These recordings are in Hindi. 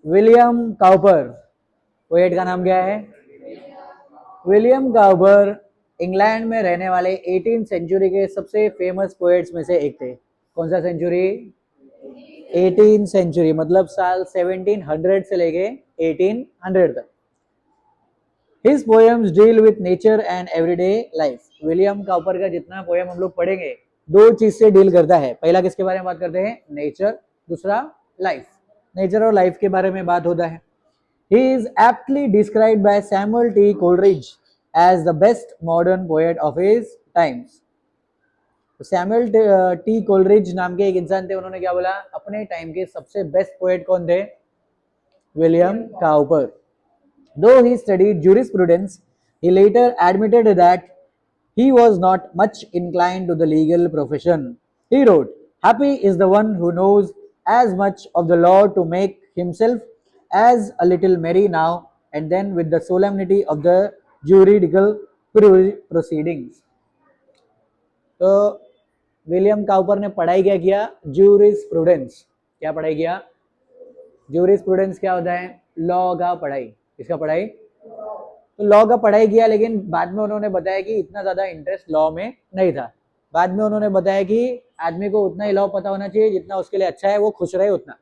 विलियम काउपर, पोएट का नाम क्या है? विलियम काउपर इंग्लैंड में रहने वाले 18 सेंचुरी के सबसे फेमस पोएट्स में से एक थे। कौन सा सेंचुरी? 18 सेंचुरी, मतलब साल 1700 से लेके 1800 तक। His poems deal with nature and everyday life. William Cowper का जितना पोएम हम लोग पढ़ेंगे दो चीज से डील करता है। पहला किसके बारे में बात करते हैं? नेचर, दूसरा लाइफ। नेचर और लाइफ के बारे में बात होता है। He is aptly described by Samuel T. Coleridge as the best modern poet of his times. Samuel T Coleridge नाम के एक इंसान थे, उन्होंने क्या बोला? अपने टाइम के सबसे बेस्ट पोएट कौन थे? William Cowper. Though he studied jurisprudence, he later admitted that he was not much inclined to the legal profession. He wrote, "Happy is the one who knows as much of the law to make himself as a little merry now and then with the solemnity of the juridical proceedings." तो विलियम काउपर ने पढ़ाई क्या किया? जूरिस्प्रूडेंस। क्या पढ़ाई किया? जूरिस्प्रूडेंस क्या होता है? लॉ का पढ़ाई। किसका पढ़ाई? तो लॉ का पढ़ाई किया, लेकिन बाद में उन्होंने बताया कि इतना ज़्यादा इंटरेस्ट लॉ में नहीं था। बाद में उन्होंने बताया कि आदमी को उतना ही लॉ पता होना चाहिए जितना उसके लिए अच्छा है, वो खुश रहे उतना।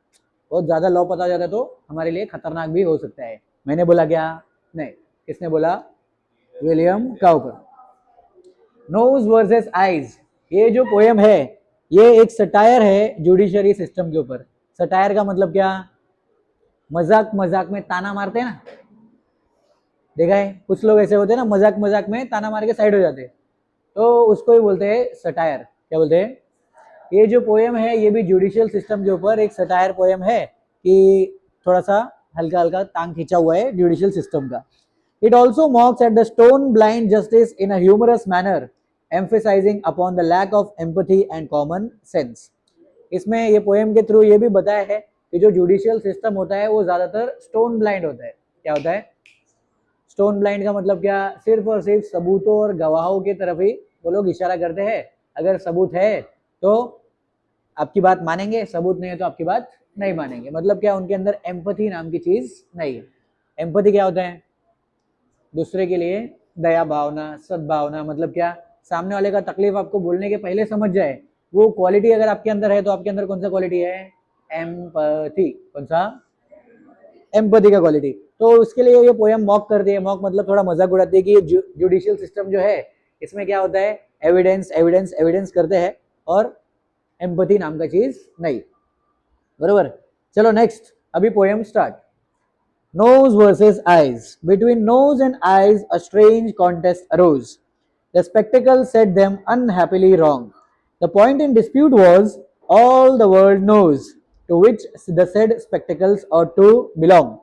बहुत ज़्यादा लॉ पता हो जाता है तो हमारे लिए खतरनाक भी हो सकता है। मैंने बोला क्या? नहीं, किसने बोला? William Cowper. Nose versus eyes, ये जो पोएम है ये एक सटायर है जुडिशरी सिस्टम के ऊपर। सटायर का मतलब क्या? मजाक मजाक में ताना मारते हैं ना, देखा है कुछ लोग ऐसे होते हैं ना, मजाक मजाक में ताना मार के साइड हो जाते हैं, तो उसको ही बोलते हैं सटायर। क्या बोलते हैं? ये जो पोएम है ये भी जुडिशियल सिस्टम के ऊपर एक सटायर पोएम है कि थोड़ा सा हल्का हल्का टांग खींचा हुआ है जुडिशियल सिस्टम का। It also mocks at the stone blind justice in a humorous manner emphasizing upon the lack of empathy and common sense. इसमें ये पोएम के थ्रू ये भी बताया है कि जो जुडिशियल सिस्टम होता है वो ज्यादातर स्टोन ब्लाइंड होता है। क्या होता है? स्टोन ब्लाइंड का मतलब क्या? सिर्फ और सिर्फ सबूतों और गवाहों की तरफ ही वो लोग इशारा करते हैं। अगर सबूत है तो आपकी बात मानेंगे, सबूत नहीं है तो आपकी बात नहीं मानेंगे। मतलब क्या? उनके अंदर एम्पैथी नाम की चीज नहीं है। एम्पैथी क्या होता है? दूसरे के लिए दया भावना, सद्भावना। मतलब क्या? सामने वाले का तकलीफ आपको बोलने के पहले समझ जाए, वो क्वालिटी अगर आपके अंदर है तो आपके अंदर कौन सा क्वालिटी है? एम्पैथी। कौन सा? एम्पैथी का क्वालिटी। तो उसके लिए ये पोएम मॉक करती है। मॉक मतलब थोड़ा मजाक उड़ाती है कि ये जुडिशियल सिस्टम जो है इसमें क्या होता है? एविडेंस एविडेंस एविडेंस करते हैं और एम्पैथी नाम का चीज नहीं। बरोबर? चलो नेक्स्ट, अभी poem start. Nose versus eyes. Between nose and eyes, a strange contest arose. The spectacles set them unhappily wrong. The point in dispute was all the world knows to which the said spectacles ought to belong.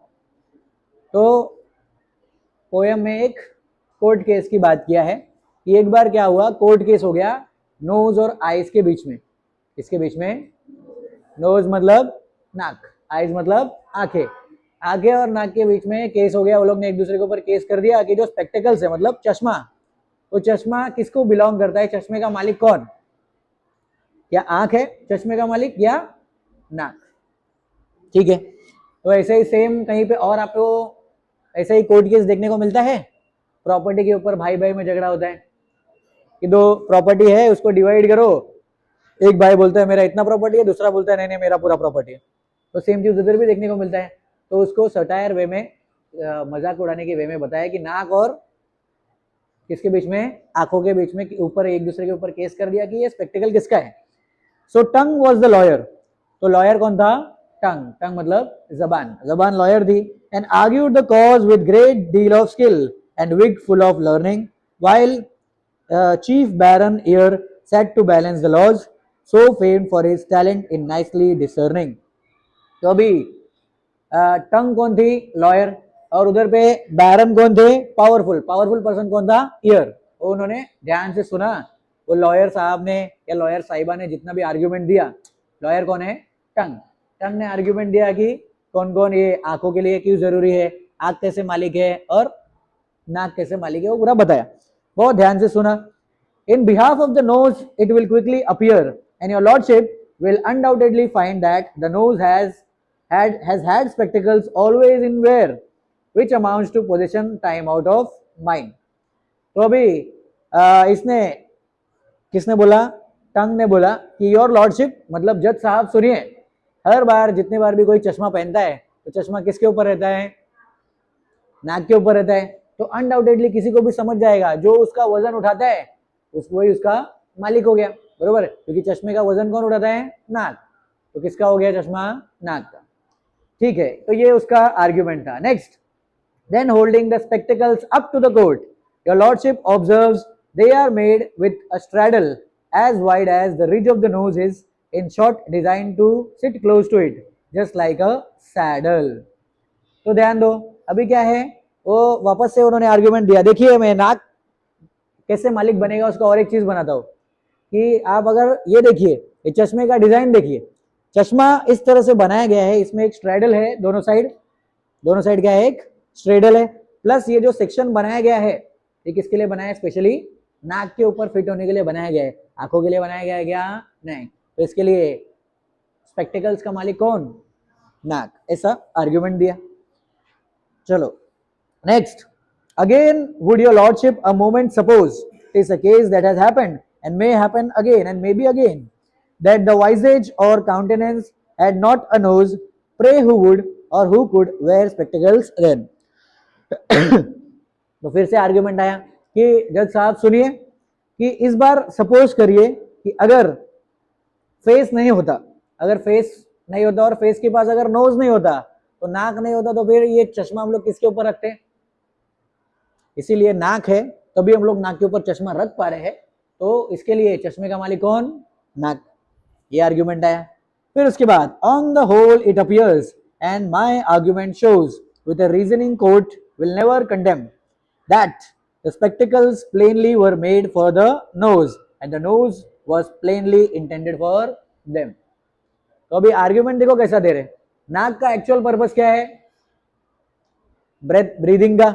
तो पोयम में एक कोर्ट केस की बात किया है कि एक बार क्या हुआ, कोर्ट केस हो गया नोज और आइज के बीच में। किसके बीच में? नोज मतलब नाक, आइज मतलब आंखें। आंखें और नाक के बीच में केस हो गया। वो लोग ने एक दूसरे के ऊपर केस कर दिया कि जो स्पेक्टिकल्स है मतलब चश्मा, वो चश्मा किसको बिलोंग करता है? चश्मे का मालिक कौन? क्या आंख है चश्मे का मालिक या नाक? ठीक है। तो ऐसे ही सेम कहीं पे और आपको ऐसा ही कोर्ट केस देखने को मिलता है। प्रॉपर्टी के ऊपर भाई भाई में झगड़ा होता है कि दो प्रॉपर्टी है उसको डिवाइड करो। एक भाई बोलता है मेरा इतना प्रॉपर्टी है, दूसरा बोलता है नहीं नहीं मेरा पूरा प्रॉपर्टी है। तो सेम चीज उधर भी देखने को मिलता है। तो उसको सटायर वे में, मजाक उड़ाने के वे में बताया कि नाक और किसके बीच में? आंखों के बीच में ऊपर एक दूसरे के ऊपर केस कर दिया कि ये स्पेक्टिकल किसका है। So tongue was the lawyer. तो लॉयर कौन था? टंग। टंग मतलब जबान, जबान लॉयर थी। And argued the cause with great deal of skill and wig full of learning while chief baron ear set to balance the laws so famed for his talent in nicely discerning. तो अभी टंग कौन थी? लॉयर। और उधर पे बैरन कौन थे? पावरफुल। पावरफुल पर्सन कौन था? ईयर। वो उन्होंने ध्यान से सुना। वो लॉयर साहब ने या लॉयर साहिबा ने जितना भी आर्ग्यूमेंट दिया, लॉयर कौन है? टंग। टंग ने आर्ग्यूमेंट दिया कि कौन कौन ये आंखों के लिए क्यों जरूरी है, आंख कैसे मालिक है और नाक कैसे मालिक है, वो पूरा बताया। बहुत ध्यान से सुना। In behalf of the nose, it will quickly appear, and your lordship will undoubtedly find that the nose has has had spectacles always in wear, which amounts to possession time out of mind. तो अभी इसने किसने बोला? टंग ने बोला कि योर लॉर्डशिप, मतलब जज साहब सुनिए, हर बार जितने बार भी कोई चश्मा पहनता है तो चश्मा किसके ऊपर रहता है? नाक के ऊपर रहता है। तो अनडाउटेडली किसी को भी समझ जाएगा जो उसका वजन उठाता है वही उसका मालिक हो गया, बरोबर, क्योंकि चश्मे का वजन कौन उठाता है? नाक। तो किसका हो गया चश्मा? नाक का। ठीक है, तो ये उसका आर्ग्यूमेंट था। Next, then holding the spectacles up to the court, your lordship observes they are made with a straddle as wide as the ridge of the nose is, in short designed to sit close to it just like a saddle. तो ध्यान दो, अभी क्या है, वो वापस से उन्होंने आर्ग्यूमेंट दिया। देखिए मैं नाक कैसे मालिक बनेगा उसका और एक चीज बनाता हूँ कि आप अगर ये देखिए, ये चश्मे का डिजाइन देखिए, चश्मा इस तरह से बनाया गया है, इसमें एक स्ट्रेडल है दोनों साइड क्या है? एक स्ट्रेडल है, प्लस ये जो सेक्शन बनाया गया है ये किसके लिए बनाया है? स्पेशली नाक के ऊपर फिट होने के लिए बनाया गया है। आंखों के लिए बनाया गया है क्या? नहीं। तो इसके लिए स्पेक्टिकल्स का मालिक कौन? नाक। ऐसा आर्ग्यूमेंट दिया। चलो next, again would your lordship a moment suppose it is a case that has happened and may happen again and maybe again that the visage or countenance had not a nose, pray who would or who could wear spectacles then. तो फिर से आर्ग्यूमेंट आया कि जज साहब सुनिए कि इस बार सपोज करिए कि अगर फेस नहीं होता और फेस के पास अगर नोज नहीं होता तो नाक नहीं होता, तो फिर ये चश्मा हम लोग किसके ऊपर रखते हैं? इसीलिए नाक है तभी हम लोग नाक के ऊपर चश्मा रख पा रहे हैं, तो इसके लिए चश्मे का मालिक कौन? नाक। ये आर्ग्यूमेंट आया। फिर उसके बाद, on the whole it appears and my argument shows with a reasoning court will never condemn that the spectacles plainly were made for the nose and the nose was plainly intended for them. तो अभी आर्ग्यूमेंट देखो कैसा दे रहे। नाक का एक्चुअल पर्पस क्या है? ब्रीदिंग का,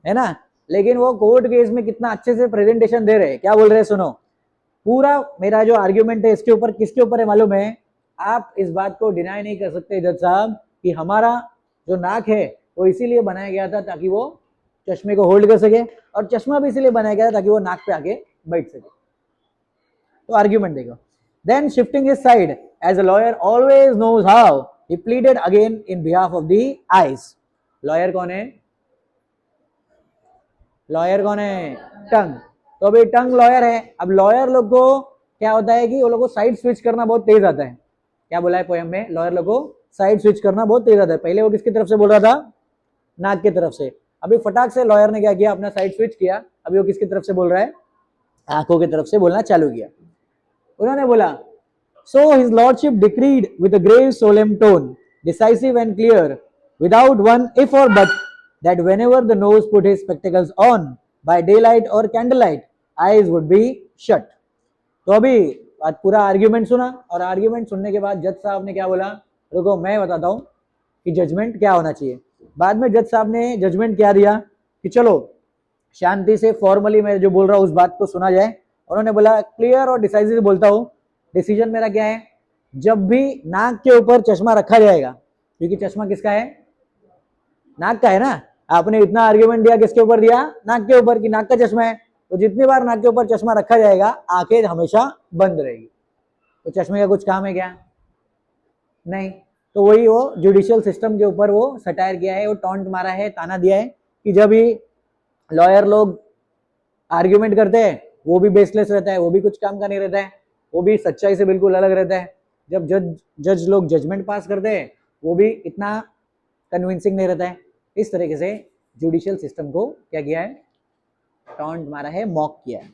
है ना? लेकिन वो कोर्ट केस में कितना अच्छे से प्रेजेंटेशन दे रहे हैं। क्या बोल रहे हैं सुनो, पूरा मेरा जो आर्ग्यूमेंट है इसके ऊपर किसके ऊपर है मालूम है? आप इस बात को डिनाई नहीं कर सकते जज साहब कि हमारा जो नाक है वो इसीलिए बनाया गया था ताकि वो चश्मे को होल्ड कर सके, और चश्मा भी इसीलिए बनाया गया ताकि वो नाक पे आके बैठ सके। तो आर्ग्यूमेंट देखो, then shifting his side as a lawyer always knows how he pleaded again in behalf of the eyes. Lawyer कौन है? टंग। तो अभी टंग लॉयर है। अब लॉयर लोग को क्या होता है कि वो लोग को साइड स्विच करना बहुत तेज आता है। क्या बोला है पोएम में? लॉयर लोग को साइड स्विच करना बहुत तेज आता है। पहले वो किसकी तरफ से बोल रहा था? नाक की तरफ से। अभी फटाक से लॉयर ने क्या किया? अपना साइड स्विच किया। अभी वो किसकी तरफ से बोल रहा है? आंखों की तरफ से बोलना चालू किया। उन्होंने बोला, so his lordship decreed with a grave solemn tone, decisive and clear, without one if or but, that whenever the nose put his spectacles on by daylight or candlelight, eyes would be shut. तो अभी आज पूरा आर्ग्यूमेंट सुना, और आर्ग्यूमेंट सुनने के बाद जज साहब ने क्या बोला? रुको मैं बताता हूँ कि जजमेंट क्या होना चाहिए। बाद में जज साहब ने जजमेंट क्या दिया कि चलो शांति से फॉर्मली मैं जो बोल रहा हूँ उस बात को सुना जाए। उन्होंने बोला, क्लियर और डिसाइसिव बोलता हूँ, डिसीजन मेरा क्या है? जब भी नाक के ऊपर चश्मा रखा जाएगा, क्योंकि चश्मा किसका है? नाक का है ना। आपने इतना आर्ग्यूमेंट दिया, किसके ऊपर दिया? नाक के ऊपर, कि नाक का चश्मा है। तो जितनी बार नाक के ऊपर चश्मा रखा जाएगा आंखें हमेशा बंद रहेगी। तो चश्मे का कुछ काम है क्या? नहीं। तो वही वो जुडिशियल सिस्टम के ऊपर वो सटायर किया है, वो टॉन्ट मारा है, ताना दिया है कि जब भी लॉयर लोग आर्ग्यूमेंट करते हैं वो भी बेसलेस रहता है, वो भी कुछ काम का नहीं रहता है, वो भी सच्चाई से बिल्कुल अलग रहता है। जब जज लोग जजमेंट पास करते हैं वो भी इतना कन्विंसिंग नहीं रहता है। इस तरीके से जुडिशियल सिस्टम को क्या किया है? टॉन्ट मारा है, मॉक किया है।